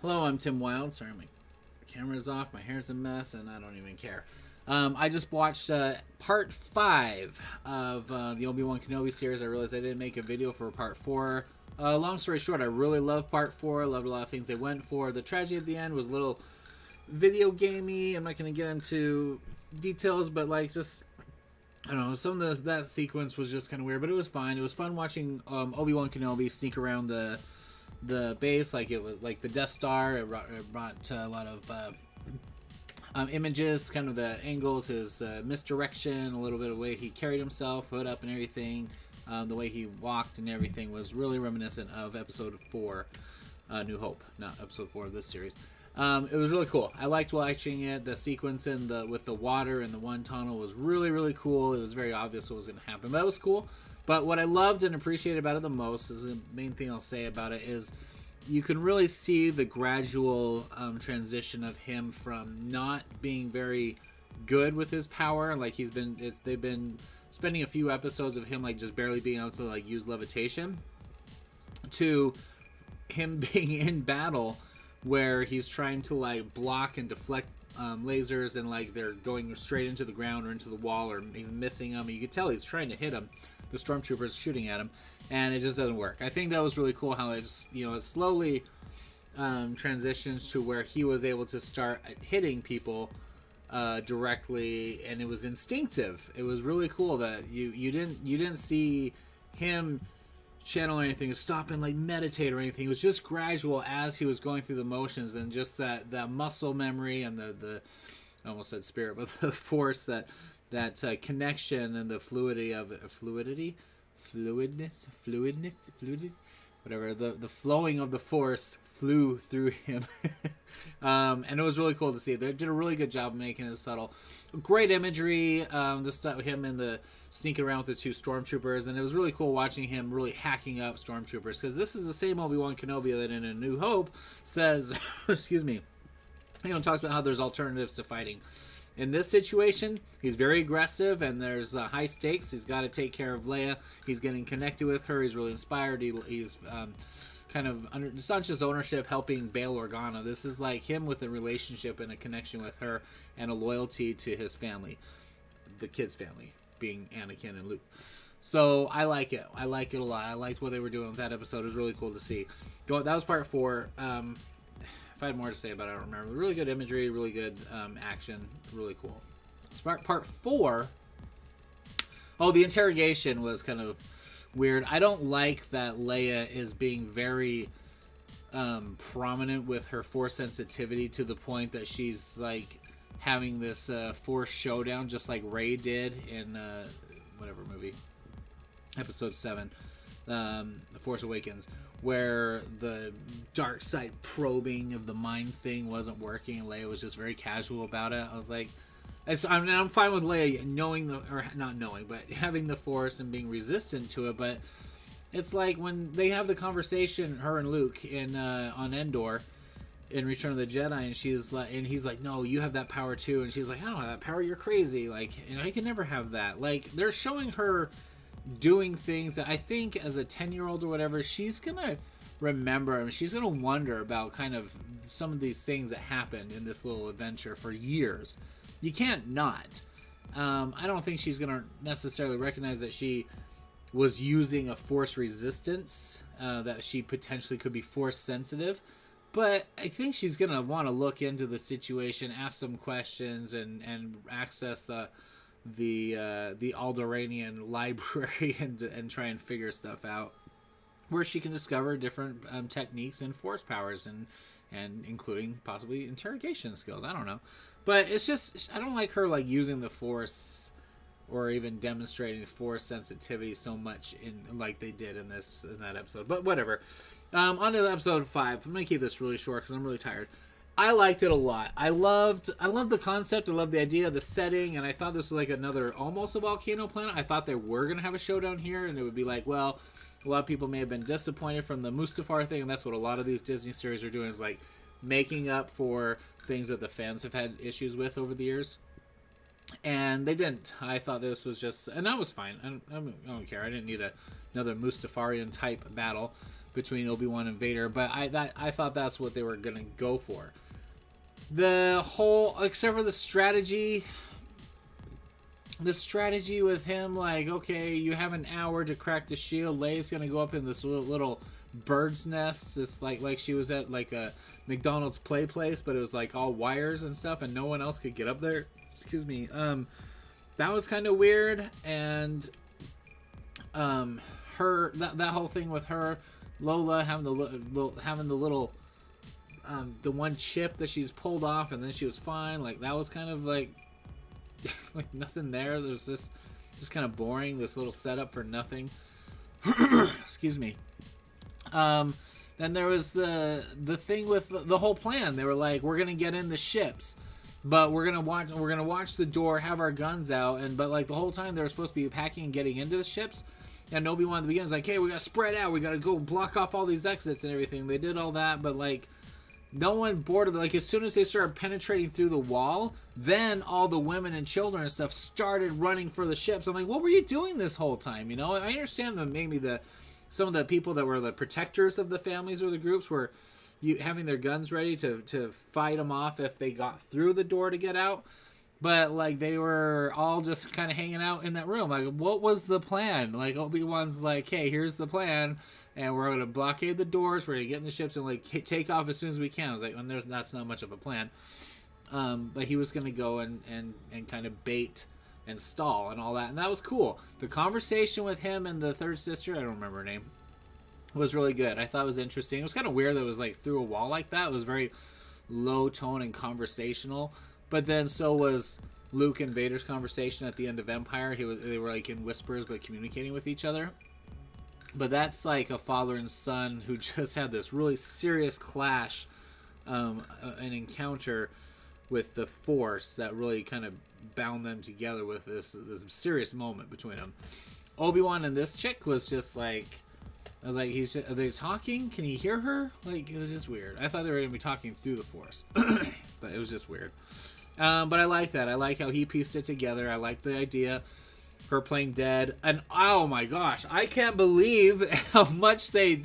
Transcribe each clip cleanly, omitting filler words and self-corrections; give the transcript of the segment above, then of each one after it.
Hello, I'm Tim Wilde. Sorry, my camera's off, my hair's a mess, and I don't even care. I just watched part 5 of the Obi-Wan Kenobi series. I realized I didn't make a video for part 4. Long story short, I really loved part 4. I loved a lot of things they went for. The tragedy at the end was a little video gamey. I'm not going to get into details, but like just I don't know, some of that sequence was just kind of weird, but it was fine. It was fun watching Obi-Wan Kenobi sneak around the base, like it was like the Death Star. It brought a lot of images, kind of the angles, his misdirection, a little bit of the way he carried himself, hood up and everything. The way he walked and everything was really reminiscent of Episode 4, New Hope, not Episode 4 of this series. It was really cool. I liked watching it. The sequence with the water in the one tunnel was really, really cool. It was very obvious what was going to happen, but that was cool. But what I loved and appreciated about it the most is the main thing I'll say about it is you can really see the gradual transition of him from not being very good with his power. Like they've been spending a few episodes of him like just barely being able to like use levitation, to him being in battle where he's trying to like block and deflect lasers, and like they're going straight into the ground or into the wall, or he's missing them. You could tell he's trying to hit him. The stormtroopers shooting at him, and it just doesn't work. I think that was really cool how it's it slowly transitions to where he was able to start hitting people directly, and it was instinctive. It was really cool that you didn't see him channel anything, stop and like meditate or anything. It was just gradual as he was going through the motions, and just that muscle memory and the I almost said spirit, but the force that connection and the fluidity, whatever, the flowing of the force flew through him. And it was really cool to see. They did a really good job making it subtle. Great imagery, the stuff with him and the sneaking around with the 2 stormtroopers, and it was really cool watching him really hacking up stormtroopers, because this is the same Obi-Wan Kenobi that in A New Hope says excuse me, talks about how there's alternatives to fighting. In this situation, he's very aggressive, and there's high stakes. He's got to take care of Leia. He's getting connected with her. He's really inspired. He's kind of it's not just ownership, helping Bail Organa. This is like him with a relationship and a connection with her, and a loyalty to his family, the kids' family, being Anakin and Luke. So I like it. I like it a lot. I liked what they were doing with that episode. It was really cool to see. That was part 4. If I had more to say about it, I don't remember. Really good imagery, really good action, really cool. Part 4. Oh, the interrogation was kind of weird. I don't like that Leia is being very prominent with her force sensitivity, to the point that she's like having this force showdown, just like Rey did in whatever movie, Episode 7, The Force Awakens, where the dark side probing of the mind thing wasn't working, and Leia was just very casual about it. I was like, I'm fine with Leia not knowing, but having the Force and being resistant to it. But it's like when they have the conversation, her and Luke in on Endor in Return of the Jedi, and he's like, no, you have that power too, and she's like, I don't have that power. You're crazy. Like, I can never have that. Like, they're showing her doing things that I think as a 10-year-old or whatever, she's gonna remember, and she's gonna wonder about kind of some of these things that happened in this little adventure for years. You can't not. I don't think she's gonna necessarily recognize that she was using a force resistance, that she potentially could be force sensitive, but I think she's gonna want to look into the situation, ask some questions, and access the Alderaanian library and try and figure stuff out, where she can discover different techniques and force powers, and including possibly interrogation skills. I don't know, but it's just, I don't like her like using the force or even demonstrating force sensitivity so much in like they did in that episode. But whatever. On to episode 5. I'm gonna keep this really short because I'm really tired. I liked it a lot. I loved the concept. I loved the idea, the setting, and I thought this was like another, almost a volcano planet. I thought they were going to have a showdown here, and it would be like, well, a lot of people may have been disappointed from the Mustafar thing, and that's what a lot of these Disney series are doing, is like making up for things that the fans have had issues with over the years. And they didn't. I thought this was just, and that was fine. I don't care. I didn't need another Mustafarian type battle. between Obi-Wan and Vader, but I thought that's what they were gonna go for. The whole, except for the strategy with him, like, okay, you have an hour to crack the shield. Leia's gonna go up in this little bird's nest, just like she was at like a McDonald's play place, but it was like all wires and stuff, and no one else could get up there. Excuse me. That was kind of weird, and her that whole thing with her, Lola having the little the one chip that she's pulled off, and then she was fine. Like, that was kind of like like nothing there. There's just kind of boring. This little setup for nothing. Excuse me. Then there was the thing with the whole plan. They were like, we're gonna get in the ships, but we're gonna watch the door, have our guns out, but like the whole time they were supposed to be packing and getting into the ships. And Obi-Wan at the beginning was like, hey, we gotta spread out, we gotta go block off all these exits and everything. They did all that, but like no one boarded. Like, as soon as they started penetrating through the wall, then all the women and children and stuff started running for the ships. I'm like, what were you doing this whole time? You know, I understand that maybe some of the people that were the protectors of the families or the groups were having their guns ready to fight them off if they got through the door to get out. But, like, they were all just kind of hanging out in that room. Like, what was the plan? Like, Obi-Wan's like, hey, here's the plan, and we're going to blockade the doors, we're going to get in the ships and, like, take off as soon as we can. I was like, that's not much of a plan. But he was going to go and kind of bait and stall and all that, and that was cool. The conversation with him and the third sister, I don't remember her name, was really good. I thought it was interesting. It was kind of weird that it was, like, through a wall like that. It was very low tone and conversational. But then so was Luke and Vader's conversation at the end of Empire. They were like in whispers but communicating with each other. But that's like a father and son who just had this really serious clash, an encounter with the Force that really kind of bound them together with this serious moment between them. Obi-Wan and this chick was just like, I was like, are they talking? Can you hear her? Like, it was just weird. I thought they were going to be talking through the Force. But it was just weird. But I like that. I like how he pieced it together. I like the idea. Her playing dead. And oh my gosh, I can't believe how much they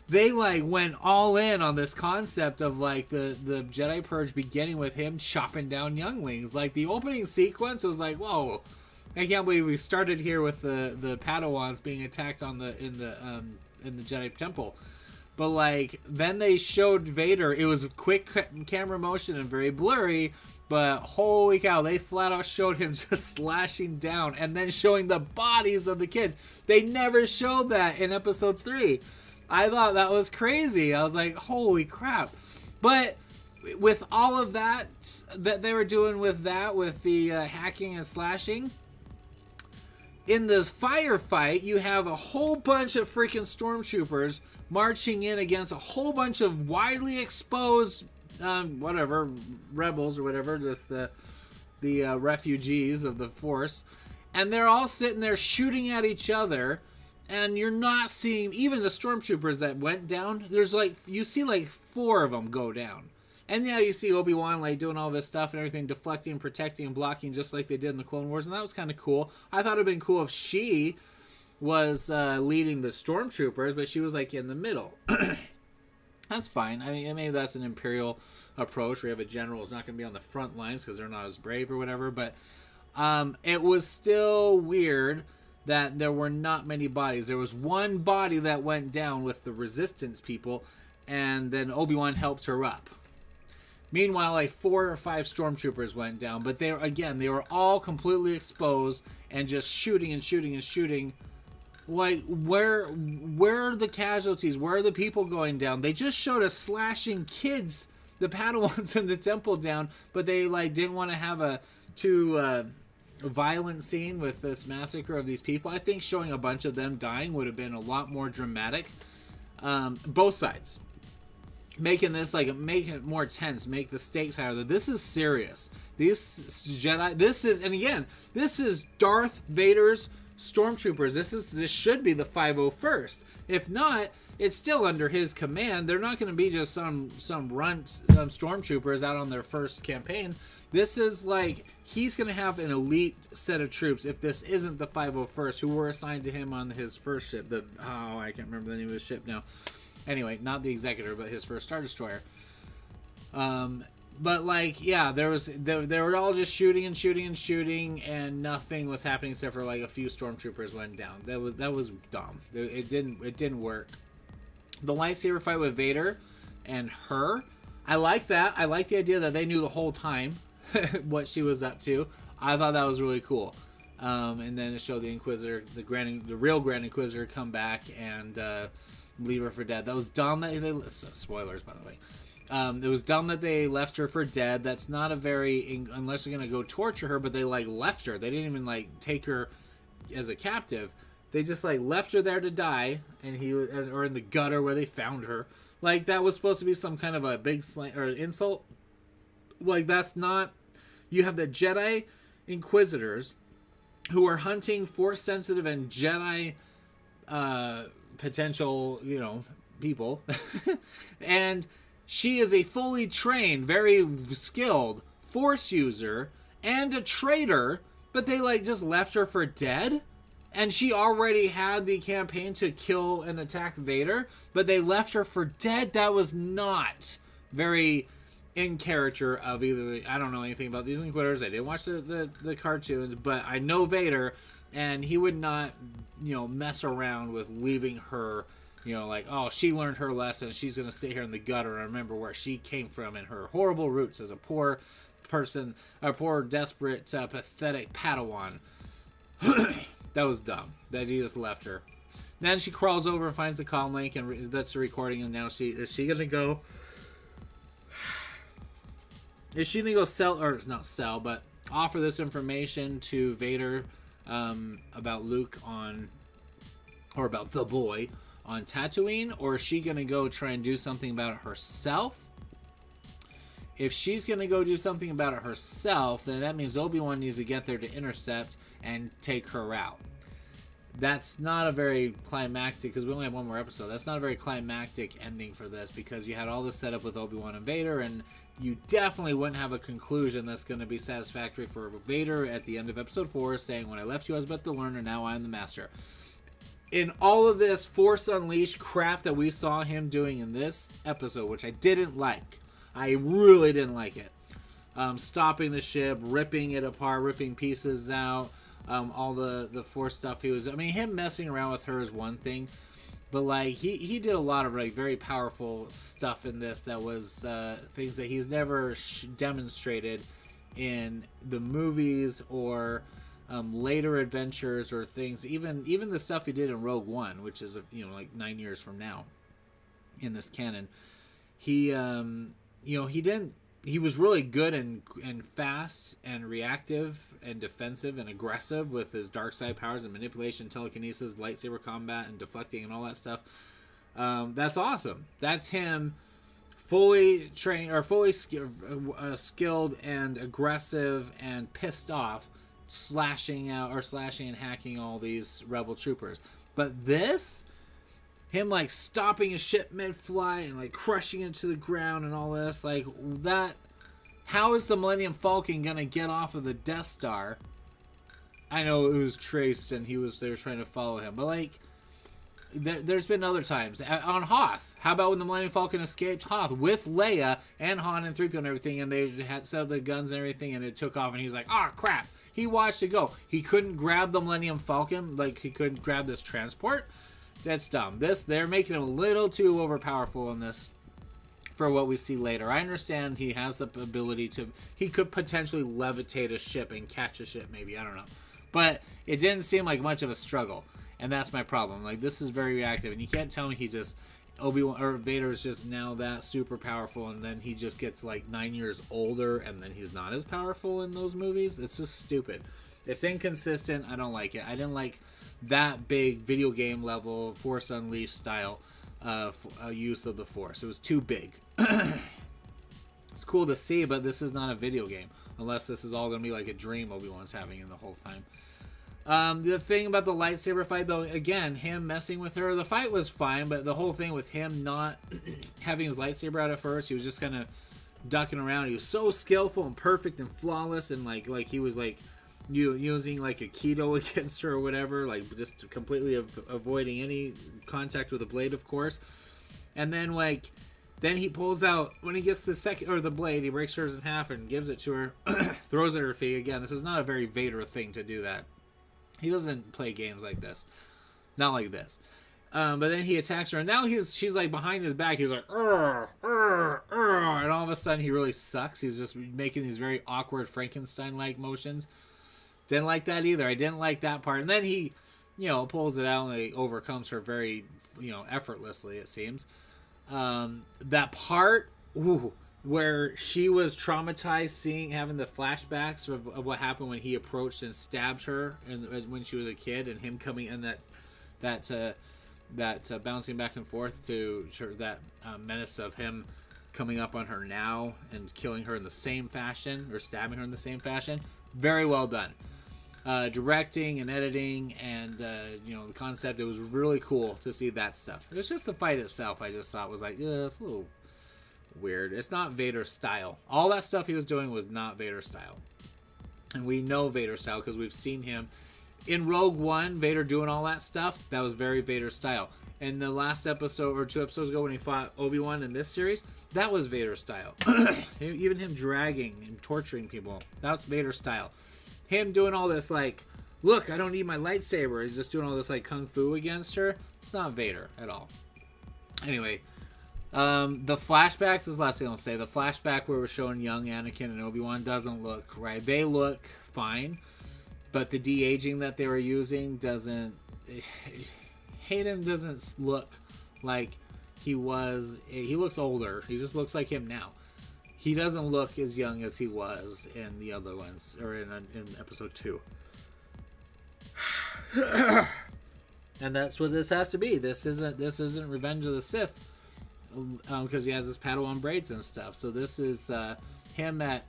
like went all in on this concept of like the Jedi Purge beginning with him chopping down younglings. Like, the opening sequence, it was like, whoa. I can't believe we started here with the Padawans being attacked in the Jedi Temple. But like, then they showed Vader. It was quick camera motion and very blurry, but holy cow, they flat out showed him just slashing down and then showing the bodies of the kids. They never showed that in episode 3. I thought that was crazy. I was like, holy crap. But with all of that they were doing with the hacking and slashing, in this firefight, you have a whole bunch of freaking stormtroopers marching in against a whole bunch of widely exposed, rebels or whatever, the refugees of the Force, and they're all sitting there shooting at each other, and you're not seeing even the stormtroopers that went down. There's like, you see like 4 of them go down. And yeah, you see Obi-Wan like doing all this stuff and everything, deflecting, protecting, and blocking just like they did in the Clone Wars, and that was kind of cool. I thought it would have been cool if she was leading the stormtroopers, but she was like in the middle. That's fine. I mean, maybe that's an Imperial approach where you have a general who's not going to be on the front lines because they're not as brave or whatever, but it was still weird that there were not many bodies. There was one body that went down with the Resistance people, and then Obi-Wan helped her up. Meanwhile, like 4 or 5 stormtroopers went down, but they were all completely exposed and just shooting and shooting and shooting. Like, where are the casualties? Where are the people going down? They just showed us slashing kids, the Padawans in the temple down, but they like didn't want to have a too violent scene with this massacre of these people. I think showing a bunch of them dying would have been a lot more dramatic. Both sides. Making this like, make it more tense, make the stakes higher. This is serious. These Jedi, this is Darth Vader's stormtroopers. This should be the 501st. If not, it's still under his command. They're not going to be just some runt stormtroopers out on their first campaign. This is like, he's going to have an elite set of troops if this isn't the 501st, who were assigned to him on his first ship. I can't remember the name of the ship now. Anyway, not the Executor, but his first Star Destroyer. But like, yeah, they were all just shooting, and nothing was happening except for like a few stormtroopers went down. That was dumb. It didn't work. The lightsaber fight with Vader and her, I like that. I like the idea that they knew the whole time what she was up to. I thought that was really cool. And then it showed the Inquisitor, the real Grand Inquisitor, come back and leave her for dead. That was dumb. Spoilers, by the way. It was dumb that they left her for dead. That's not a very, unless they're gonna go torture her, but they like left her. They didn't even like take her as a captive. They just like left her there to die, or in the gutter where they found her. Like, that was supposed to be some kind of a big slang or insult. Like, that's not. You have the Jedi Inquisitors who are hunting Force sensitive and Jedi potential, people, and she is a fully trained, very skilled Force user and a traitor, but they like just left her for dead. And she already had the campaign to kill and attack Vader, but they left her for dead. That was not very in character of either. I don't know anything about these Inquisitors. I didn't watch the cartoons, but I know Vader, and he would not, mess around with leaving her, like, oh, she learned her lesson. She's going to sit here in the gutter and remember where she came from and her horrible roots as a poor person, a poor, desperate, pathetic Padawan. That was dumb. That he just left her. Then she crawls over and finds the comm link, and that's the recording. And now is she gonna go? Is she gonna go sell, or not sell, but offer this information to Vader about Luke or about the boy on Tatooine, or is she gonna go try and do something about it herself? If she's gonna go do something about it herself, then that means Obi-Wan needs to get there to intercept and take her out. That's not a very climactic, because we only have one more episode. That's not a very climactic ending for this, because you had all this set up with Obi-Wan and Vader, and you definitely wouldn't have a conclusion that's going to be satisfactory for Vader at the end of episode 4, saying, when I left you I was but the learner, now I am the master. In all of this Force Unleashed crap that we saw him doing in this episode, which I didn't like, I really didn't like it. Stopping the ship, ripping it apart, ripping pieces out, all the Force stuff he was. I mean, him messing around with her is one thing, but like he did a lot of like very powerful stuff in this that was things that he's never demonstrated in the movies or later adventures or things. Even the stuff he did in Rogue One, which is like 9 years from now in this canon. He was really good and fast and reactive and defensive and aggressive with his dark side powers and manipulation, telekinesis, lightsaber combat, and deflecting and all that stuff. That's awesome. That's him fully trained or fully skilled and aggressive and pissed off, slashing and hacking all these rebel troopers. But this, him like stopping a ship mid-flight and like crushing it to the ground and all this, like that. How is the Millennium Falcon gonna get off of the Death Star? I know it was traced and they were trying to follow him, but like there's been other times on Hoth. How about when the Millennium Falcon escaped Hoth with Leia and Han and 3PO and everything, and they had set up the guns and everything, and it took off, and he was like, "Oh crap!" He watched it go. He couldn't grab the Millennium Falcon, like he couldn't grab this transport. That's dumb. They're making him a little too overpowerful in this for what we see later. I understand he has the ability he could potentially levitate a ship and catch a ship, maybe. I don't know. But it didn't seem like much of a struggle. And that's my problem. Like, this is very reactive. And you can't tell me Obi-Wan or Vader is just now that super powerful, and then he just gets like 9 years older and then he's not as powerful in those movies. It's just stupid. It's inconsistent. I don't like it. I didn't like that big video game level Force Unleashed style use of the Force. It was too big. It's cool to see, but this is not a video game unless this is all going to be like a dream Obi-Wan's having in the whole time. The thing about the lightsaber fight, though, again, him messing with her, the fight was fine, but the whole thing with him not having his lightsaber out at first, he was just kind of ducking around. He was so skillful and perfect and flawless, and like he was like using like a keto against her or whatever, like just completely avoiding any contact with the blade, of course. And then then he pulls out, when he gets the blade, he breaks hers in half and gives it to her, throws it at her feet. Again, this is not a very Vader thing to do that. He doesn't play games like this. Not like this. But then he attacks her, and now she's like behind his back. He's like, "Arr, arr, arr," and all of a sudden he really sucks. He's just making these very awkward Frankenstein-like motions. Didn't like that either. I didn't like that part. And then he, pulls it out and he overcomes her very, effortlessly, it seems. That part, where she was traumatized having the flashbacks of what happened when he approached and stabbed her and when she was a kid, and him coming in that bouncing back and forth to that menace of him coming up on her now and killing her in the same fashion, or stabbing her in the same fashion. Very well done. Directing and editing and the concept, it was really cool to see that stuff. It was just the fight itself I just thought was like, it's a little weird. It's not Vader style. All that stuff he was doing was not Vader style, and we know Vader style because we've seen him in Rogue One. Vader doing all that stuff, that was very Vader style. In the last episode or 2 episodes ago when he fought Obi-Wan in this series, that was Vader style. Even him dragging and torturing people, that's Vader style. Him doing all this like, look, I don't need my lightsaber, he's just doing all this like kung fu against her, it's not Vader at all. Anyway, the flashback, this is the last thing I'll say. The flashback where we're showing young Anakin and Obi-Wan doesn't look right. They look fine, but the de-aging that they were using doesn't... Hayden doesn't look like he was... He looks older. He just looks like him now. He doesn't look as young as he was in the other ones, or in episode 2. And that's what this has to be. This isn't Revenge of the Sith, because he has his Padawan braids and stuff. So this is him at,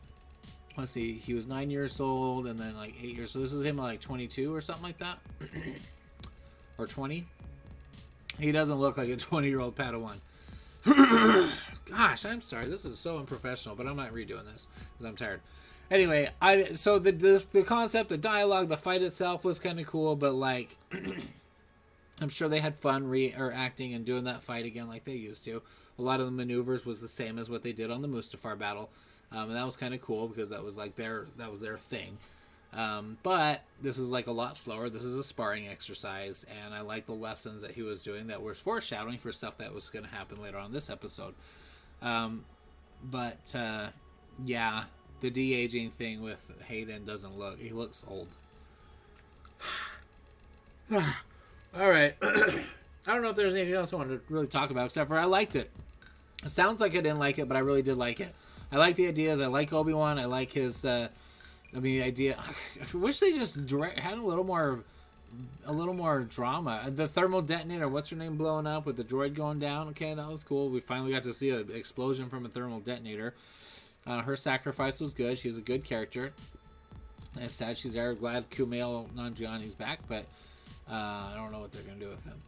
let's see, he was 9 years old and then like 8 years. So this is him at like 22 or something like that, or 20. He doesn't look like a 20-year-old Padawan. Gosh, I'm sorry. This is so unprofessional, but I'm not redoing this because I'm tired. Anyway, so the concept, the dialogue, the fight itself was kind of cool, but like, I'm sure they had fun acting and doing that fight again like they used to. A lot of the maneuvers was the same as what they did on the Mustafar battle, and that was kind of cool because that was their thing. But this is like a lot slower. This is a sparring exercise, and I like the lessons that he was doing that were foreshadowing for stuff that was going to happen later on this episode. Yeah, the de-aging thing with Hayden he looks old. All right. I don't know if there's anything else I wanted to really talk about, except for I liked it. It sounds like I didn't like it, but I really did like it. I like the ideas. I like Obi-Wan. I like his, the idea. I wish they just had a little more drama. The thermal detonator, what's her name, blowing up with the droid going down. Okay, that was cool. We finally got to see an explosion from a thermal detonator. Her sacrifice was good. She's a good character. It's sad she's there. Glad Kumail Nanjiani's back, but I don't know what they're going to do with him.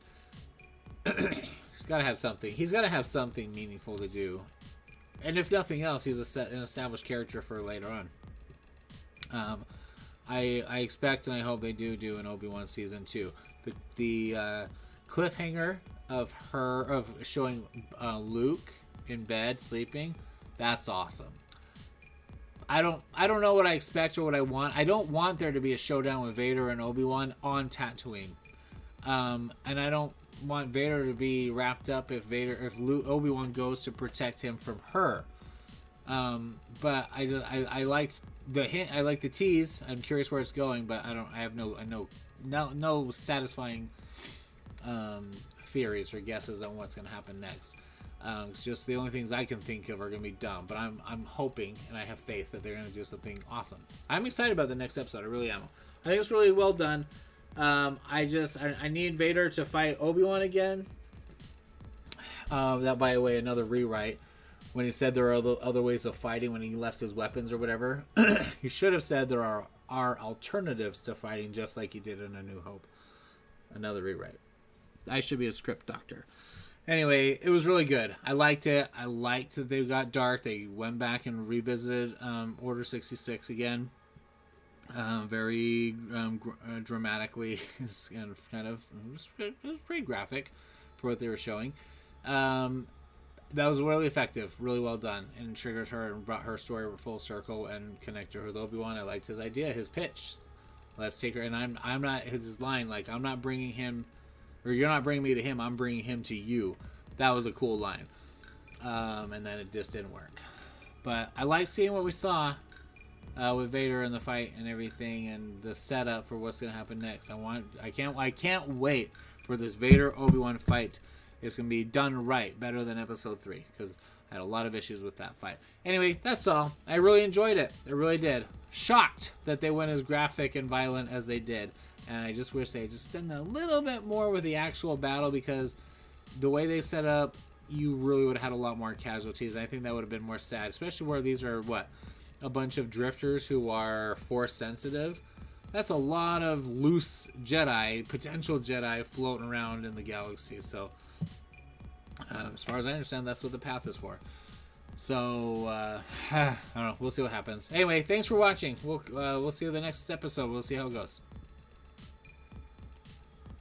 He's got to have something. He's got to have something meaningful to do. And if nothing else, he's an established character for later on. I expect and I hope they do an Obi-Wan season 2. The cliffhanger of showing Luke in bed sleeping, that's awesome. I don't know what I expect or what I want. I don't want there to be a showdown with Vader and Obi-Wan on Tatooine. And I don't want Vader to be wrapped up if Obi-Wan goes to protect him from her. But I like the hint. I like the tease. I'm curious where it's going, but I have no satisfying theories or guesses on what's going to happen next. It's just the only things I can think of are going to be dumb, but I'm hoping and I have faith that they're going to do something awesome. I'm excited about the next episode. I really am. I think it's really well done. I need Vader to fight Obi-Wan again. That, by the way, another rewrite. When he said there are other ways of fighting when he left his weapons or whatever, he should have said there are are alternatives to fighting, just like he did in A New Hope. Another rewrite. I should be a script doctor. Anyway, it was really good. I liked it. I liked that they got dark. They went back and revisited Order 66 again. Very dramatically, and kind of it was pretty graphic for what they were showing. That was really effective, really well done, and triggered her and brought her story full circle and connected her with Obi-Wan. I liked his idea, his pitch. Let's take her, and I'm not his line, like, I'm not bringing him, or you're not bringing me to him, I'm bringing him to you. That was a cool line, and then it just didn't work. But I like seeing what we saw with Vader in the fight and everything, and the setup for what's going to happen next. I can't wait for this Vader Obi-Wan fight. It's going to be done right, better than Episode 3, because I had a lot of issues with that fight. Anyway, that's all. I really enjoyed it. I really did. Shocked that they went as graphic and violent as they did, and I just wish they had just done a little bit more with the actual battle, because the way they set up, you really would have had a lot more casualties. I think that would have been more sad, especially where these are, a bunch of drifters who are Force sensitive. That's a lot of loose Jedi, potential Jedi, floating around in the galaxy. So, as far as I understand, that's what the path is for. So, I don't know. We'll see what happens. Anyway, thanks for watching. We'll see you in the next episode. We'll see how it goes.